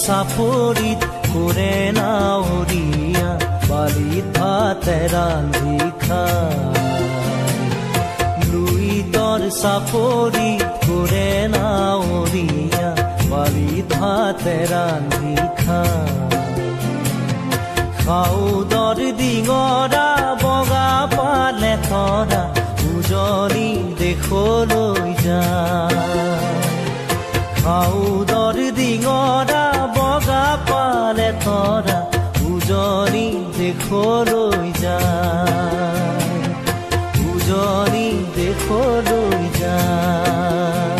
চাপৰিত কৰে নাৱৰীয়া বালিত ভাতে ৰান্ধি খায় লুইতৰ চাপৰিত কৰে নাৱৰীয়া বালিত ভাতে ৰান্ধি খায় খাউদৰ ডিঙৰা বগা পালে তৰা উজনি দেশলৈ যায় খাউদৰ ডিঙৰা বগা পালে তৰা উজনি দেশলৈ যায় উজনি দেশলৈ যায়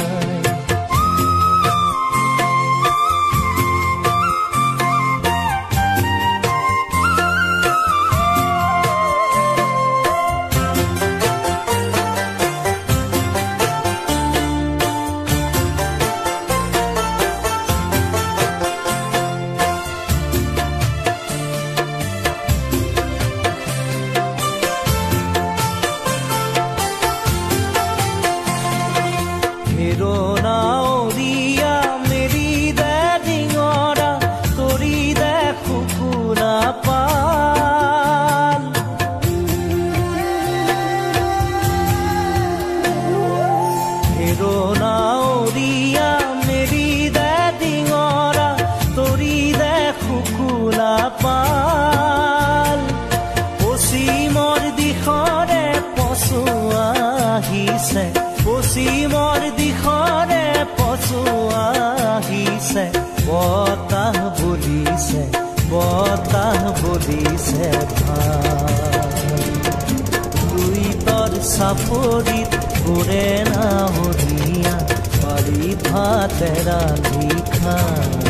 পশ্চিমৰ দিশৰে পচুৱা আহিছে বতাহ বলিছে লুইতৰ চাপৰিত কৰে নাৱৰীয়া বালিত ভাতে ৰান্ধি খায়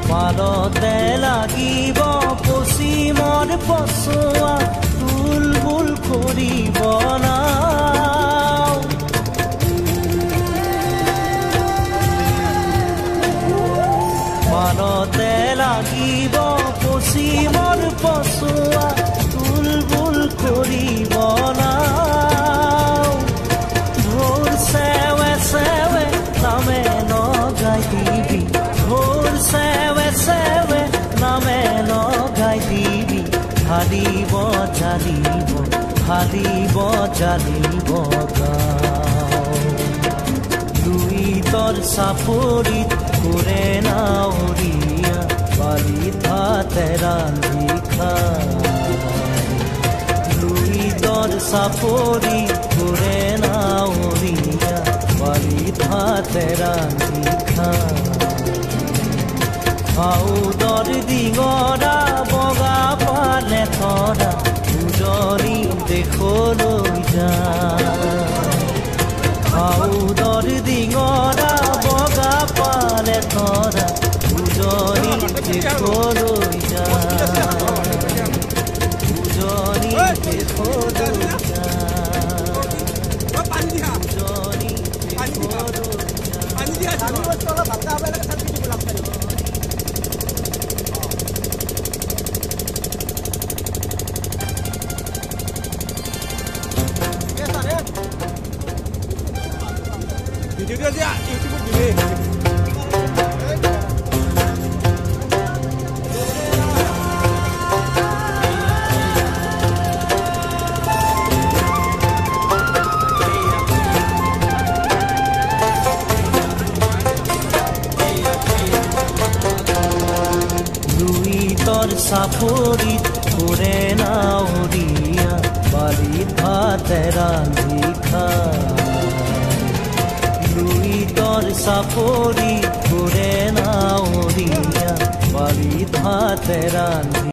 পালতে লাগিব পশ্চিমৰ পচুৱা তুলবুল কৰিব নাও পালতে লাগিব পশ্চিমৰ পচুৱা তুলবুল কৰিব নাও ঢোল চেৱে চেৱে নামে নগাই দিবি ঢোল চেৱে চেৱে নামে নগাই দিবি হালিব জালিব গাঁও লুইতৰ চাপৰিত কৰে নাৱৰীয়া বালিত ভাতে ৰান্ধি খায় লুইতৰ চাপৰিত কৰে নাৱৰীয়া বালিত ভাতে ৰান্ধি খায় খাউদৰ ডিঙৰা বগা পালে তৰা উজনি দেশলৈ যায় খাউদৰ ডিঙৰা বগা পালে তৰা উজনি দেশলৈ যায় উজনি দেশলৈ Video dia YouTube gini. লুইতৰ চাপৰিত কৰে নাৱৰীয়া বালিত ভাতে ৰান্ধি খায় লুইতৰ চাপৰিত কৰে নাৱৰীয়া বালিত ভাতে ৰান্ধি